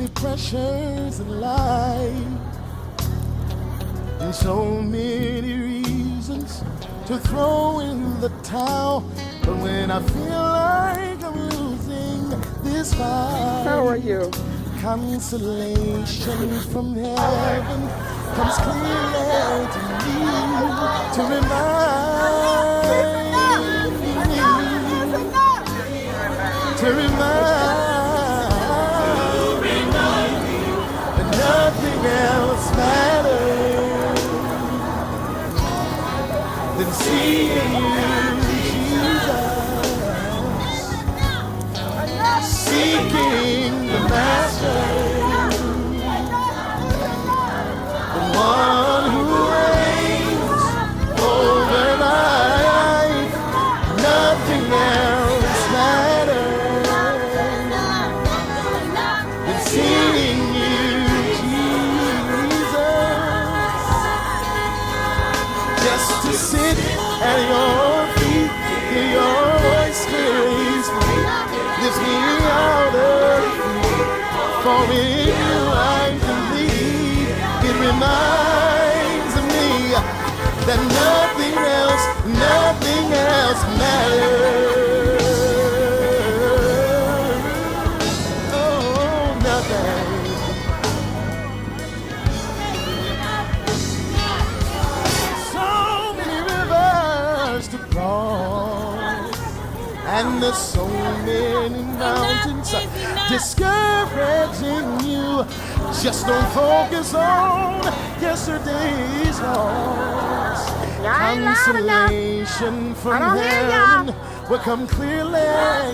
pressures in life and so many reasons to throw in the towel. But when I feel like I'm losing this fight, how are you? Consolation from heaven comes clear to me to remind me that nothing else matters than seeing you, Jesus, seeking the Master, the one who reigns over my life. Nothing else matters than seeing you, Jesus. Just to sit at your feet, hear your voice clearly speak, lifts me out of fear. For in you I believe. It reminds me that nothing else matters. Oh, nothing. So many rivers to cross, and there's so many mountains discouraging you. Just don't focus on yesterday's loss. Consolation from heaven will come clearly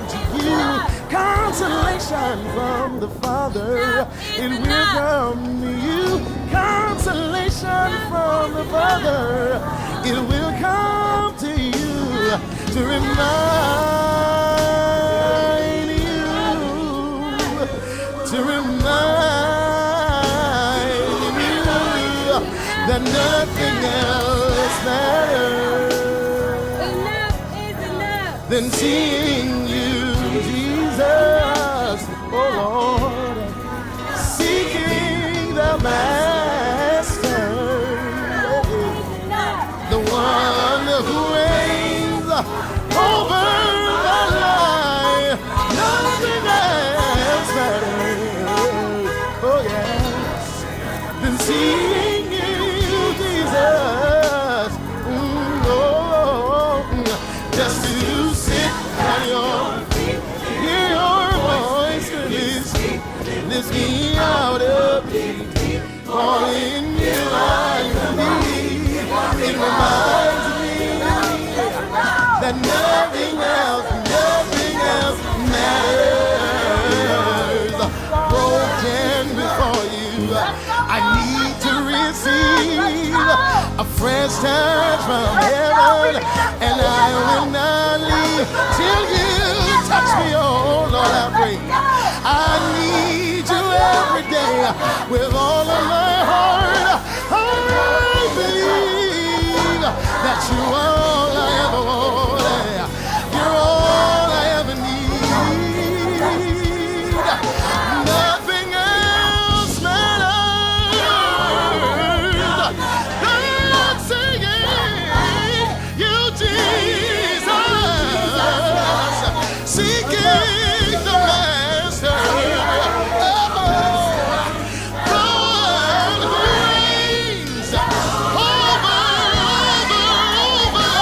to you. Consolation from the Father, it will come to you. Consolation from the Father, it will come to you to remind you, that nothing else matters than seeing you, Jesus, oh Lord, seeking the Master, the one who reigns over my life. Nothing else matters, oh yes, than seeing Jesus. Just to sit at your feet, hear your voice release, lift me out of deep. For in you I believe. It reminds me that nothing else matters. Broken before you, I need to receive a fresh touch from heaven, and I will not leave till you touch me. Oh Lord, I pray. I need you every day with all of my heart. I believe that you are all I ever want. You're all I ever need. Nothing else matters. I'm singing you, Jesus, seeking the Master. God reigns over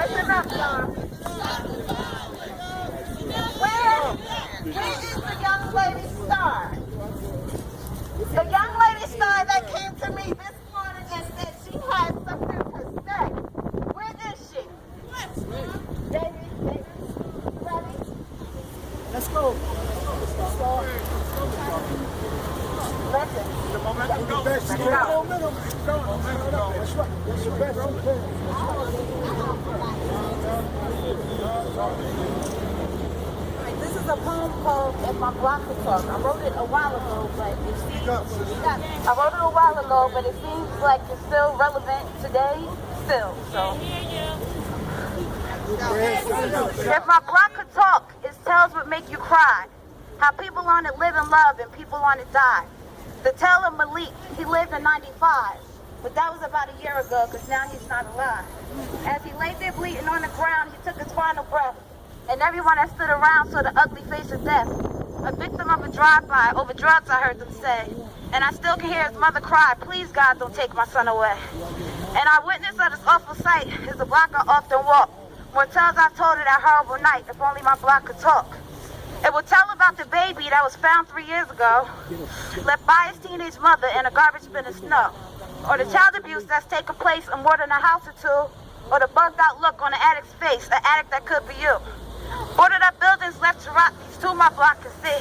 Listen up, y'all. Where is the young lady star? The young lady star that came to me this morning and said she had something to say. Where is she? David, you ready? Let's go. Listen. The momentum goes. That's right. That's your best. This is a poem called "If My Block Could Talk." I wrote it a while ago, but it seems like it's still relevant today. Still, so. If my block could talk, its tales would make you cry. How people on it live and love and people on it die. The tale of Malik, he lived in 95, but that was about a year ago because now he's not alive. As he lay there bleeding on the ground, he took his final breath. And everyone that stood around saw the ugly face of death. A victim of a drive-by over drugs, I heard them say. And I still can hear his mother cry, please God, don't take my son away. And our witness of this awful sight is the block I often walk. More tales I've told of that horrible night, if only my block could talk. It will tell about the baby that was found 3 years ago, left by his teenage mother in a garbage bin of snow. Or the child abuse that's taken place in more than a house or two, or the bugged out look on the addict's face, an addict that could be you. Boarded up buildings left to rot, these two my block can see.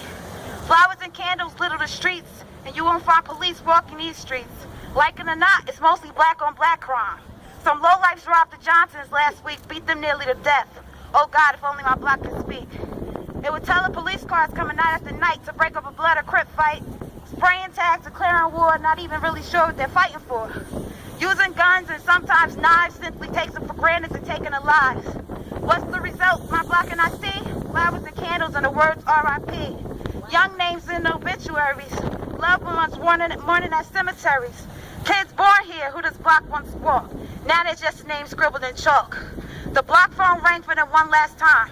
Flowers and candles litter the streets, and you won't find police walking these streets. Like it or not, it's mostly black on black crime. Some lowlifes robbed the Johnsons last week, beat them nearly to death. Oh God, if only my block could speak. It would tell the police cars coming night after night to break up a blood or crip fight, spraying tags, declaring war, not even really sure what they're fighting for. Using guns and sometimes knives simply takes them for granted to taking their lives. What's the result? My block and I see flowers and candles and the words R.I.P. Young names in obituaries, loved ones mourning at cemeteries. Kids born here who this block once walked. Now they're just names scribbled in chalk. The block phone rang for them one last time.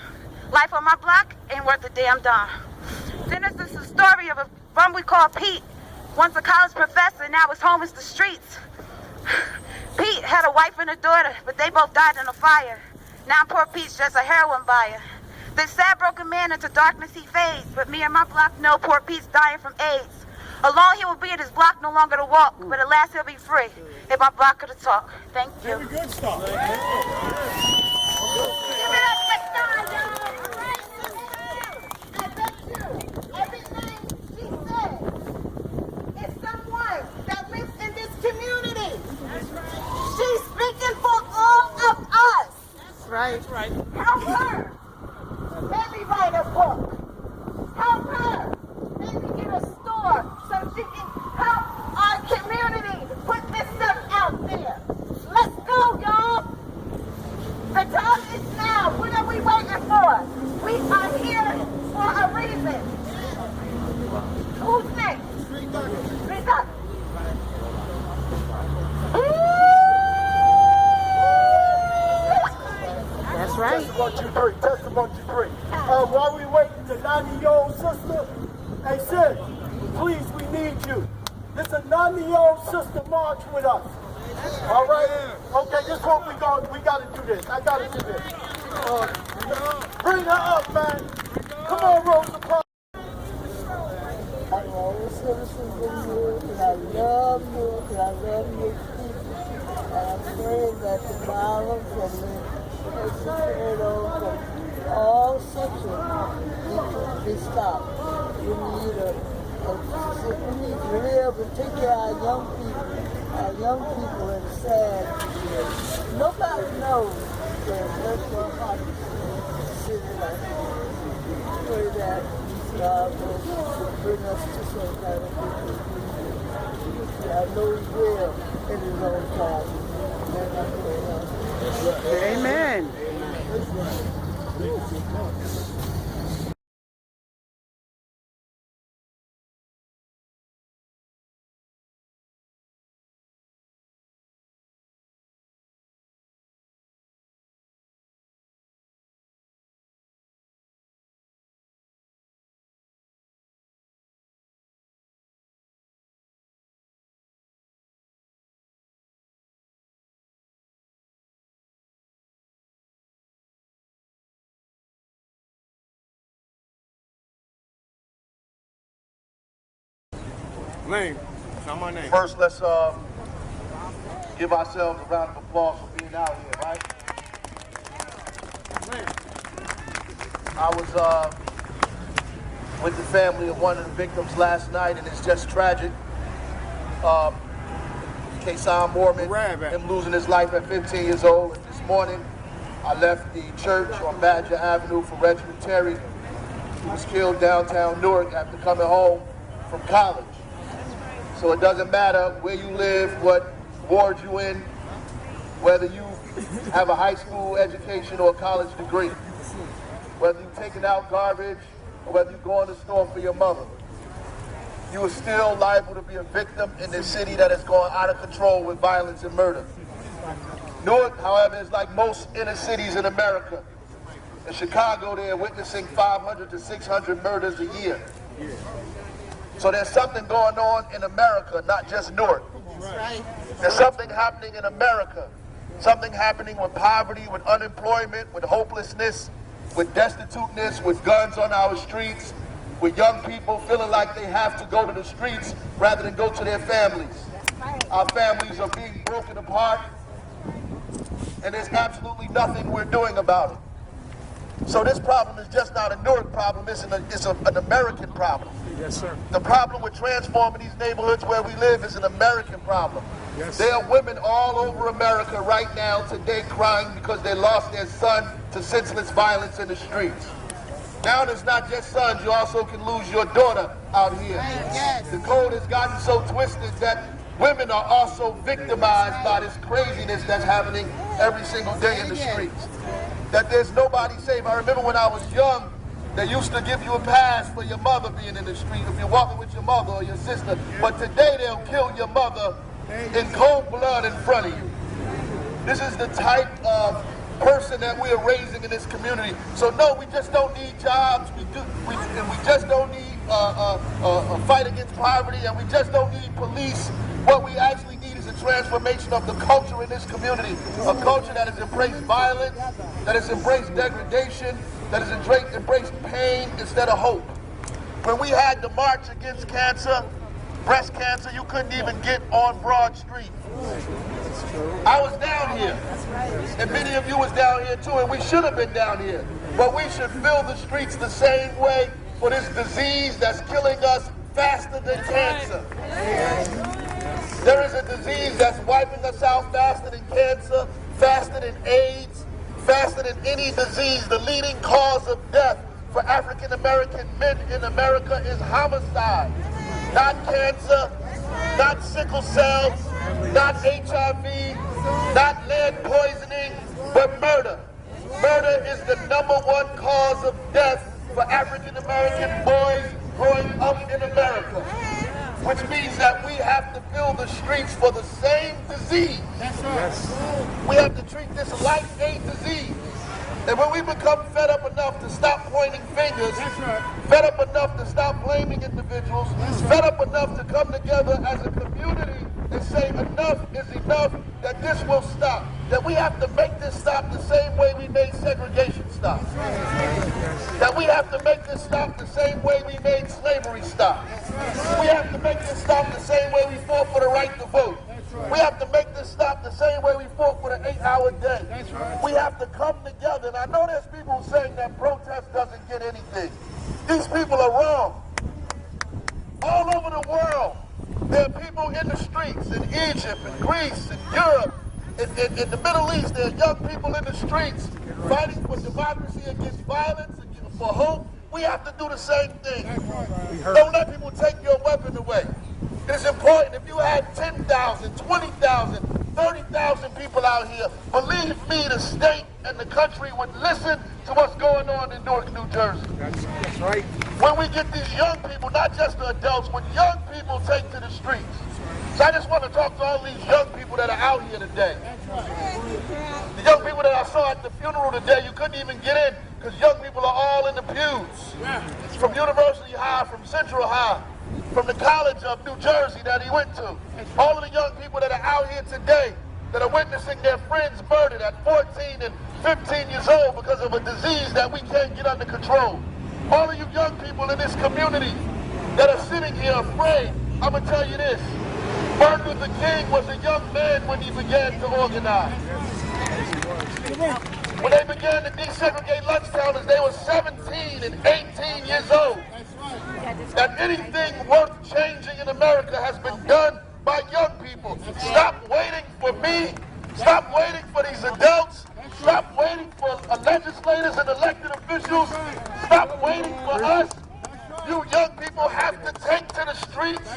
Life on my block ain't worth a damn dime. Then there's this story of a bum we call Pete. Once a college professor, now his home is the streets. Pete had a wife and a daughter, but they both died in a fire. Now poor Pete's just a heroin buyer. This sad broken man into darkness he fades, but me and my block know poor Pete's dying from AIDS. Alone he will be at his block, no longer to walk, but at last he'll be free, if my block could talk. Thank you. Very good stuff. Give it up for Star, y'all. I bet you, everything she said is someone that lives in this community. She's speaking for all of us. Right. Help her. Maybe write a book. Help her. Maybe get a store so she can help our community put this stuff out there. Let's go, y'all. The time is now. What are we waiting for? We are here for a reason. Who's next? Rita. That's right. Test 1, 2, 3. Test 1, 2, 3. While we waiting, the 90-year-old sister. Hey, sis, please, we need you. There's a 90-year-old sister march with us. All right? Okay, this is what we got to do this. I got to do this. Bring her up, man. Come on, Rosa Parks. I'm always citizens in you, and I love you, and I love your people. And I'm praying that the violence and the all sections be stopped. We need to live and take care of our young people. Our young people are sad. Nobody knows that that's what happens in the city like this. Pray that God will bring us to some kind of victory. I know He will in His own time. Amen. Lane. Not my name. First, let's give ourselves a round of applause for being out here, right? I was with the family of one of the victims last night, and it's just tragic. Kason Mormon, him losing his life at 15 years old. And this morning, I left the church on Badger Avenue for Reginald Terry. He was killed downtown Newark after coming home from college. So it doesn't matter where you live, what ward you in, whether you have a high school education or a college degree, whether you're taking out garbage or whether you go in the store for your mother. You are still liable to be a victim in this city that has gone out of control with violence and murder. Newark, however, is like most inner cities in America. In Chicago, they're witnessing 500 to 600 murders a year. So there's something going on in America, not just Newark. There's something happening in America. Something happening with poverty, with unemployment, with hopelessness, with destituteness, with guns on our streets, with young people feeling like they have to go to the streets rather than go to their families. Our families are being broken apart, and there's absolutely nothing we're doing about it. So this problem is just not a Newark problem, it's an American problem. Yes, sir. The problem with transforming these neighborhoods where we live is an American problem. Yes. There are women all over America right now today crying because they lost their son to senseless violence in the streets. Now there's not just sons, you also can lose your daughter out here. Yes. The code has gotten so twisted that women are also victimized by this craziness that's happening every single day in the streets. That there's nobody safe. I remember when I was young, they used to give you a pass for your mother being in the street if you're walking with your mother or your sister. But today they'll kill your mother in cold blood in front of you. This is the type of person that we are raising in this community. So no, we just don't need jobs. We just don't need a fight against poverty, and we just don't need police. What we actually need is a transformation of the culture in this community. A culture that has embraced violence, that has embraced degradation, that has embraced pain instead of hope. When we had the march against cancer, breast cancer, you couldn't even get on Broad Street. I was down here, and many of you was down here too, and we should have been down here. But we should fill the streets the same way for this disease that's killing us faster than cancer. There is a disease that's wiping us out faster than cancer, faster than AIDS, faster than any disease. The leading cause of death for African American men in America is homicide. Not cancer, not sickle cell, not HIV, not lead poisoning, but murder. Murder is the #1 cause of death for African American boys growing up in America, which means that we have to fill the streets for the same disease. Yes. We have to treat this like a disease. And when we become fed up enough to stop pointing fingers, fed up enough to stop blaming individuals, fed up enough to come together as a community and say enough is enough, that this will stop. That we have to make this stop the same way we made segregation stop. That we have to make this stop the same way we made slavery stop. We have to make this stop the same way we fought for the right to vote. We have to make this stop the same way we fought for the 8-hour day. We have to come together. And I know there's people saying that protest doesn't get anything. These people are wrong. All over the world, there are people in the streets, in Egypt, in Greece, in Europe, in the Middle East. There are young people in the streets fighting for democracy, against violence, for hope. We have to do the same thing. Don't let people take your weapon away. It's important. If you had 10,000, 20,000, 30,000 people out here, believe me, the state and the country would listen to what's going on in Newark, New Jersey. That's right. When we get these young people, not just the adults, when young people take to the streets. So I just want to talk to all these young people that are out here today. The young people that I saw at the funeral today, you couldn't even get in because young people are all in the pews. From University High, from Central High, from the College of New Jersey that he went to. All of the young people that are out here today that are witnessing their friends murdered at 14 and 15 years old because of a disease that we can't get under control. All of you young people in this community that are sitting here afraid, I'm going to tell you this. Martin Luther King was a young man when he began to organize. When they began to desegregate lunch counters, they were 17 and 18 years old. That anything worth changing in America has been done by young people. Stop waiting for me. Stop waiting for these adults. Stop waiting for legislators and elected officials. Stop waiting for us. You young people have to take to the streets.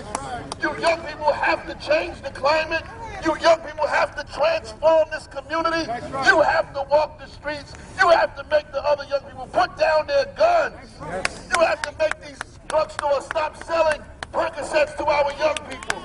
You young people have to change the climate. You young people have to transform this community. You have to walk the streets. You have to make the other young people put down their guns. You have to make these drugstores stop selling Percocets to our young people.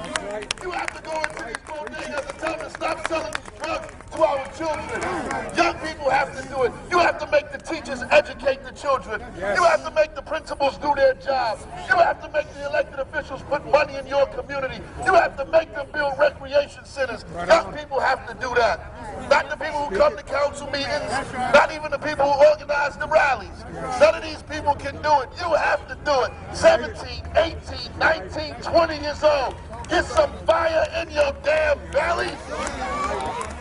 You have to go into these bodegas and tell them to stop selling these drugs to our children. Young people have to do it. You have to make the teachers educate the children. You have to make the principals do their job. You have to make the elected officials put money in your community. You have to make them build recreation centers. Young people have to do that. Not the people who come to council meetings, not even the people who organize the rallies. None of these people can do it. You have to do it. 17, 18, 19, 20 years old. Get some fire in your damn belly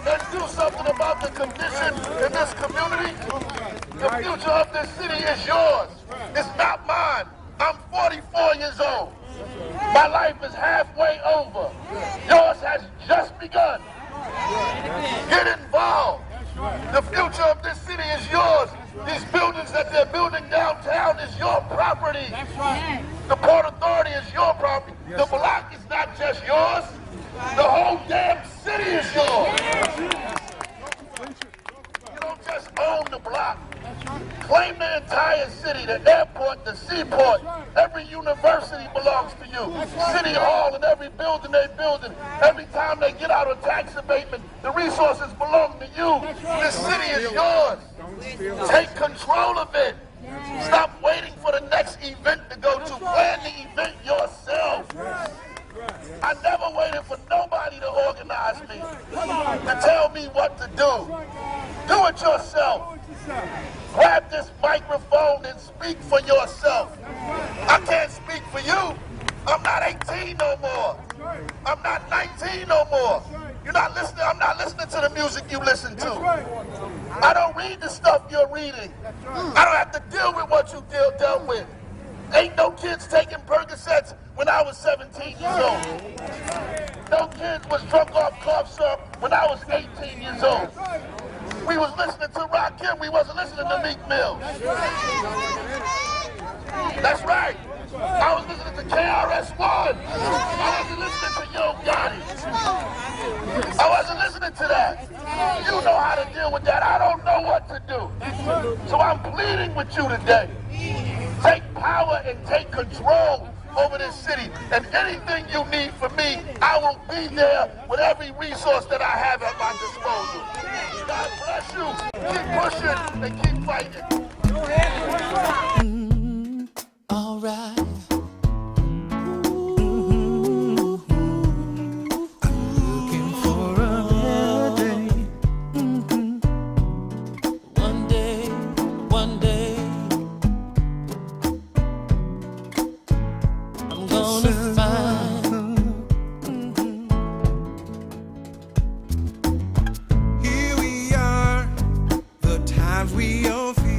and do something about the condition in this community. The future of this city is yours. It's not mine. I'm 44 years old. My life is halfway over. Yours has just begun. Get involved. The future of this city is yours. These buildings that they're building downtown is your property. The Port Authority is your property. The block is not just yours. The whole damn city is yours. You don't just own the block. Claim the entire city, the airport, the seaport. Every university belongs to you. City Hall and every building they build. Every time they get out of tax abatement, the resources belong to you. This city is yours. Take control of it. Stop waiting for the next event to go to. Plan the event yourself. I never waited for nobody to organize me, to tell me what to do. Do it yourself. Grab this microphone and speak for yourself. I can't speak for you. I'm not 18 no more. I'm not 19 no more. You're not listening. I'm not listening to the music you listen to. I don't read the stuff you're reading. I don't have to deal with what you dealt with. Ain't no kids taking Percocets when I was 17 years old. No kids was drunk off cough syrup when I was 18 years old. We was listening to Rakim. We wasn't listening to Meek Mill. That's right. I was listening to KRS-One. I wasn't listening to Yo Gotti. I wasn't listening to that. You know how to deal with that. I don't know what to do. So I'm pleading with you today. Take power and take control over this city. And anything you need from me, I will be there with every resource that I have at my disposal. God bless you. Keep pushing and keep fighting. All right. We all feel